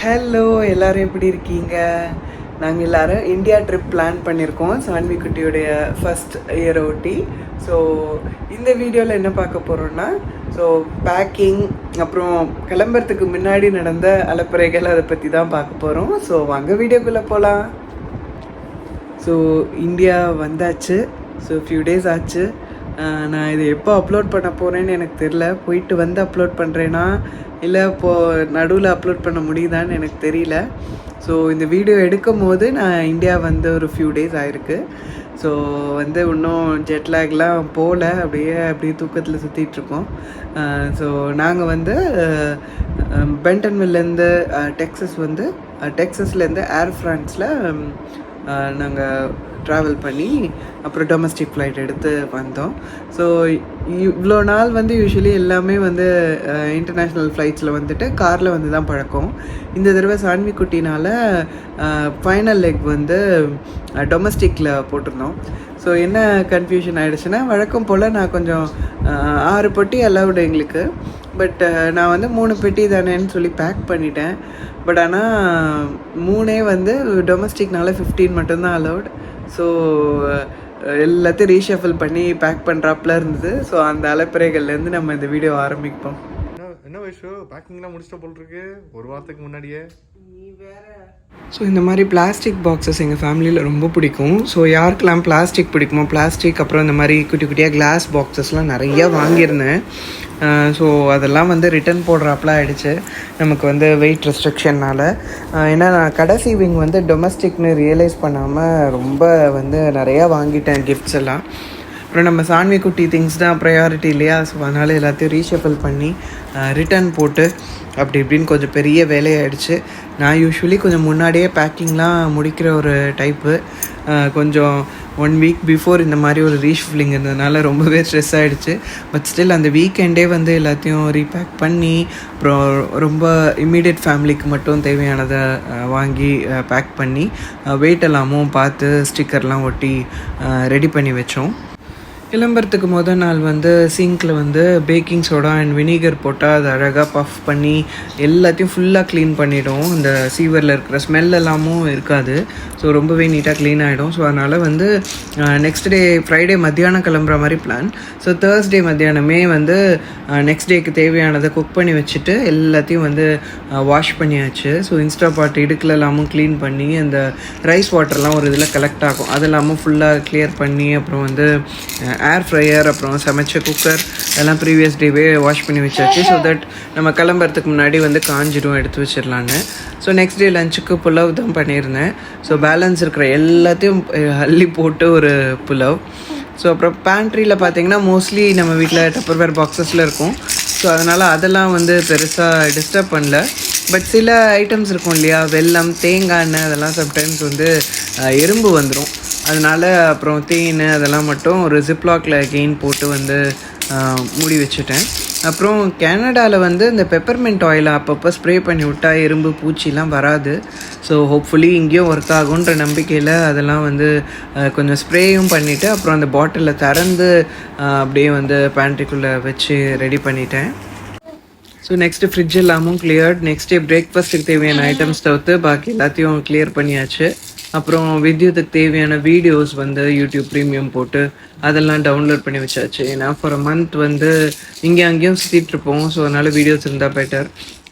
Hello எல்லோரும் எப்படி இருக்கீங்க? நாங்கள் எல்லோரும் இந்தியா ட்ரிப் பிளான் பண்ணியிருக்கோம் சான்வி குட்டியோடைய ஃபஸ்ட் இயரை ஒட்டி. ஸோ இந்த வீடியோவில் என்ன பார்க்க போகிறோன்னா, ஸோ பேக்கிங் அப்புறம் கிளம்புறதுக்கு முன்னாடி நடந்த அலப்பறைகள் அதை பற்றி தான் பார்க்க போகிறோம். ஸோ வாங்க வீடியோக்குள்ளே போகலாம். ஸோ இந்தியா வந்தாச்சு. ஸோ ஃபியூ டேஸ் ஆச்சு. நான் இதை எப்போ அப்லோட் பண்ண போகிறேன்னு எனக்கு தெரில. போயிட்டு வந்து அப்லோட் பண்ணுறேன்னா இல்லை இப்போது நடுவில் அப்லோட் பண்ண முடியுதான்னு எனக்கு தெரியல. ஸோ இந்த வீடியோ எடுக்கும் போது நான் இந்தியா வந்து ஒரு ஃபியூ டேஸ் ஆகிருக்கு. ஸோ வந்து இன்னும் ஜெட்லாக்லாம் போகல, அப்படியே தூக்கத்தில் சுற்றிட்டுருக்கோம். ஸோ நாங்கள் வந்து பென்டன்வில்லேருந்து டெக்ஸஸ்லேருந்து ஏர் ஃப்ரான்ஸில் நாங்கள் ட்ராவல் பண்ணி அப்புறம் டொமஸ்டிக் ஃப்ளைட் எடுத்து வந்தோம். ஸோ இவ்வளோ நாள் வந்து யூஸ்வலி எல்லாமே வந்து இன்டர்நேஷ்னல் ஃப்ளைட்ஸில் வந்துட்டு காரில் வந்து தான் பழக்கம். இந்த தடவை சான்வி குட்டினால் ஃபைனல் லெக் வந்து டொமஸ்டிக்கில் போட்டிருந்தோம். ஸோ என்ன கன்ஃபியூஷன் ஆகிடுச்சுன்னா, வழக்கம் போல் நான் கொஞ்சம் 6 பெட்டி அலவுடு எங்களுக்கு. பட் நான் வந்து 3 பெட்டி தானேன்னு சொல்லி பேக் பண்ணிட்டேன். பட் ஆனால் 3 வந்து டொமஸ்டிக்னால 15 மட்டும்தான் அலவுட். ஸோ எல்லாத்தையும் ரீஷஃபில் பண்ணி பேக் பண்ணுறாப்புல இருந்தது. ஸோ அந்த அலப்பறைகள்லேருந்து நம்ம இந்த வீடியோ ஆரம்பிப்போம். என்ன விஷயம், பேக்கிங்லாம் முடிச்சிட்ட போல் இருக்கு ஒரு வாரத்துக்கு முன்னாடியே. ஸோ இந்த மாதிரி பிளாஸ்டிக் பாக்ஸஸ் எங்கள் ஃபேமிலியில் ரொம்ப பிடிக்கும். ஸோ யாருக்கெல்லாம் பிளாஸ்டிக் பிடிக்குமோ, பிளாஸ்டிக் அப்புறம் இந்த மாதிரி குட்டி குட்டியாக கிளாஸ் பாக்ஸஸ்லாம் நிறையா வாங்கியிருந்தேன். ஸோ அதெல்லாம் வந்து ரிட்டன் போடுறாப்புலாம் ஆகிடுச்சு நமக்கு வந்து வெயிட் ரெஸ்ட்ரிக்ஷன்னால். ஏன்னா நான் கடைசி விங் வந்து டொமஸ்டிக்னு ரியலைஸ் பண்ணாமல் ரொம்ப வந்து நிறையா வாங்கிட்டேன் கிஃப்ட்ஸ் எல்லாம். அப்புறம் நம்ம சான்வி குட்டி திங்ஸ் தான் ப்ரையாரிட்டி இல்லையா? ஸோ அதனால் எல்லாத்தையும் ரீஷஃபில் பண்ணி ரிட்டன் போட்டு அப்படி இப்படின்னு கொஞ்சம் பெரிய வேலையாகிடுச்சு. நான் யூஸ்வலி கொஞ்சம் முன்னாடியே பேக்கிங்லாம் முடிக்கிற ஒரு டைப்பு. கொஞ்சம் 1 வீக் பிஃபோர் இந்த மாதிரி ஒரு ரீஷஃபில்லிங் இருந்ததுனால ரொம்பவே ஸ்ட்ரெஸ் ஆகிடுச்சு. பட் ஸ்டில் அந்த வீக்கெண்டே வந்து எல்லாத்தையும் ரீபேக் பண்ணி அப்புறம் ரொம்ப இம்மீடியட் ஃபேமிலிக்கு மட்டும் தேவையானதை வாங்கி பேக் பண்ணி வெயிட் எல்லாமும் பார்த்து ஸ்டிக்கர்லாம் ஒட்டி ரெடி பண்ணி வச்சோம். கிளம்புறதுக்கு முதல் நாள் வந்து சிங்கில் வந்து பேக்கிங் சோடா அண்ட் வினிகர் போட்டால் அது அழகாக பஃப் பண்ணி எல்லாத்தையும் ஃபுல்லாக க்ளீன் பண்ணிவிடும். இந்த சீவரில் இருக்கிற ஸ்மெல் எல்லாமும் இருக்காது. ஸோ ரொம்பவே நீட்டாக க்ளீன் ஆகிடும். ஸோ அதனால் வந்து நெக்ஸ்ட் டே ஃப்ரைடே மத்தியானம் கிளம்புற மாதிரி பிளான். ஸோ தேர்ஸ்டே மத்தியானமே வந்து நெக்ஸ்ட் டேக்கு தேவையானதை குக் பண்ணி வச்சுட்டு எல்லாத்தையும் வந்து வாஷ் பண்ணியாச்சு. ஸோ இன்ஸ்டா பாட் இடுக்கில் எல்லாமும் க்ளீன் பண்ணி அந்த ரைஸ் வாட்டர்லாம் ஒரு இதில் கலெக்ட் ஆகும், அதெல்லாமும் ஃபுல்லாக கிளியர் பண்ணி அப்புறம் வந்து ஏர் ஃப்ரையர் அப்புறம் சமைச்ச குக்கர் எல்லாம் ப்ரீவியஸ் டேவே வாஷ் பண்ணி வச்சாச்சு. ஸோ தட் நம்ம கிளம்புறதுக்கு முன்னாடி வந்து காஞ்சிடும், எடுத்து வச்சிடலான்னு. ஸோ நெக்ஸ்ட் டே லஞ்சுக்கு புலாவ் தான் பண்ணியிருந்தேன். ஸோ பேலன்ஸ் இருக்கிற எல்லாத்தையும் அள்ளி போட்டு ஒரு புலாவ். ஸோ அப்புறம் பேண்ட்ரியில் பார்த்திங்கன்னா மோஸ்ட்லி நம்ம வீட்டில் டப்பர்வேர் பாக்ஸஸில் இருக்கும். ஸோ அதனால் அதெல்லாம் வந்து பெருசாக டிஸ்டர்ப் பண்ணல. பட் சில ஐட்டம்ஸ் இருக்கும் இல்லையா, வெல்லம், தேங்காய் எண்ணெய், அதெல்லாம் சம்டைம்ஸ் வந்து எறும்பு வந்துடும். அதனால் அப்புறம் தேன் அதெல்லாம் மட்டும் ஒரு ஜிப்லாக்கில் கெயின் போட்டு வந்து மூடி வச்சுட்டேன். அப்புறம் கனடாவில் வந்து இந்த பெப்பர்மெண்ட் ஆயிலை அப்பப்போ ஸ்ப்ரே பண்ணி விட்டால் எறும்பு பூச்சிலாம் வராது. ஸோ ஹோப்ஃபுல்லி இங்கேயும் ஒர்க் ஆகுன்ற நம்பிக்கையில் அதெல்லாம் வந்து கொஞ்சம் ஸ்ப்ரேயும் பண்ணிவிட்டு அப்புறம் அந்த பாட்டிலில் திறந்து அப்படியே வந்து பேண்ட்ரிக்குள்ளே வச்சு ரெடி பண்ணிட்டேன். ஸோ நெக்ஸ்ட்டு ஃப்ரிட்ஜ் எல்லாமும் கிளியர்ட். நெக்ஸ்ட் டே பிரேக்ஃபாஸ்ட்டுக்கு தேவையான ஐட்டம்ஸ் தவிர்த்து பாக்கி எல்லாத்தையும் கிளியர் பண்ணியாச்சு. அப்புறம் வித்யுத்துக்கு தேவையான வீடியோஸ் வந்து யூடியூப் ப்ரீமியம் போட்டு அதெல்லாம் டவுன்லோட் பண்ணி வச்சாச்சு. ஏன்னா ஃபார் அ மந்த் வந்து இங்கே அங்கேயும் சுற்றிட்டுருப்போம். ஸோ அதனால் வீடியோஸ் இருந்தால் பெட்டர்.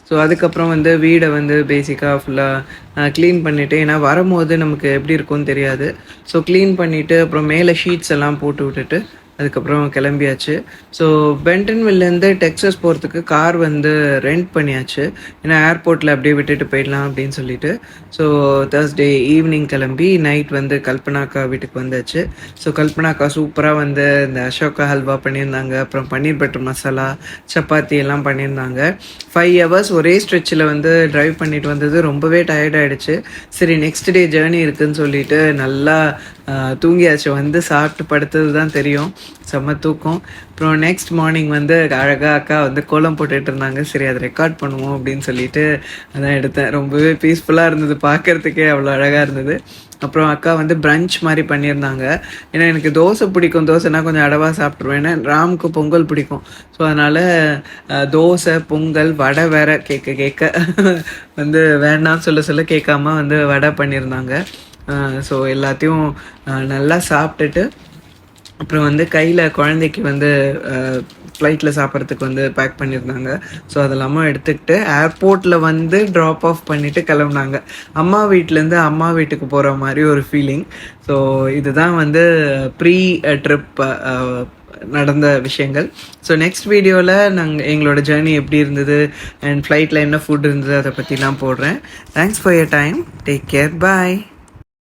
ஸோ அதுக்கப்புறம் வந்து வீடை வந்து பேசிக்காக ஃபுல்லாக க்ளீன் பண்ணிவிட்டு, ஏன்னா வரும்போது நமக்கு எப்படி இருக்கும்னு தெரியாது. ஸோ க்ளீன் பண்ணிவிட்டு அப்புறம் மேலே ஷீட்ஸ் எல்லாம் போட்டு விட்டுட்டு அதுக்கப்புறம் கிளம்பியாச்சு. ஸோ பென்டன்வில்லேருந்து டெக்ஸஸ் போகிறதுக்கு கார் வந்து ரெண்ட் பண்ணியாச்சு. ஏன்னா ஏர்போர்ட்டில் அப்படியே விட்டுட்டு போயிடலாம் அப்படின்னு சொல்லிட்டு. ஸோ தேர்ஸ்டே ஈவினிங் கிளம்பி நைட் வந்து கல்பனாக்கா வீட்டுக்கு வந்தாச்சு. ஸோ கல்பனாக்கா சூப்பராக வந்து இந்த அசோகா ஹல்வா பண்ணியிருந்தாங்க, அப்புறம் பன்னீர் பட்டர் மசாலா, சப்பாத்தி எல்லாம் பண்ணியிருந்தாங்க. 5 hours ஒரே ஸ்ட்ரெச்சில் வந்து ட்ரைவ் பண்ணிட்டு வந்தது ரொம்பவே டயர்ட் ஆகிடுச்சு. சரி நெக்ஸ்ட் டே ஜேர்னி இருக்குதுன்னு சொல்லிட்டு நல்லா தூங்கியாச்சு, வந்து சாப்பிட்டு படுத்தது தான் தெரியும், செம்ம தூக்கம். அப்புறம் நெக்ஸ்ட் மார்னிங் வந்து அழகாக அக்கா வந்து கோலம் போட்டுட்டு இருந்தாங்க. சரி அதை ரெக்கார்ட் பண்ணுவோம் அப்படின்னு சொல்லிட்டு அதான் எடுத்தேன். ரொம்பவே பீஸ்ஃபுல்லாக இருந்தது, பார்க்குறதுக்கே அவ்வளோ அழகாக இருந்தது. அப்புறம் அக்கா வந்து பிரஞ்ச் மாதிரி பண்ணியிருந்தாங்க. ஏன்னா எனக்கு தோசை பிடிக்கும், தோசைனா கொஞ்சம் அடவாக சாப்பிட்ருவேன். ஏன்னா ராமுக்கு பொங்கல் பிடிக்கும். ஸோ அதனால் தோசை பொங்கல் வடை வேற கேட்க வந்து வேண்டாம்னு சொல்ல கேட்காம வந்து வடை பண்ணியிருந்தாங்க. ஸோ எல்லாத்தையும் நல்லா சாப்பிட்டுட்டு அப்புறம் வந்து கையில் குழந்தைக்கு வந்து ஃப்ளைட்டில் சாப்பிட்றதுக்கு வந்து பேக் பண்ணியிருந்தாங்க. ஸோ அதெல்லாமல் எடுத்துக்கிட்டு ஏர்போர்ட்டில் வந்து ட்ராப் ஆஃப் பண்ணிவிட்டு கிளம்புனாங்க. அம்மா வீட்டிலேருந்து அம்மா வீட்டுக்கு போகிற மாதிரி ஒரு ஃபீலிங். ஸோ இதுதான் வந்து ப்ரீ ட்ரிப் நடந்த விஷயங்கள். ஸோ நெக்ஸ்ட் வீடியோவில் எங்களோட ஜேர்னி எப்படி இருந்தது அண்ட் ஃப்ளைட்டில் என்ன ஃபுட் இருந்தது அதை பற்றிலாம் போடுறேன். Thanks for your time. Take care. Bye.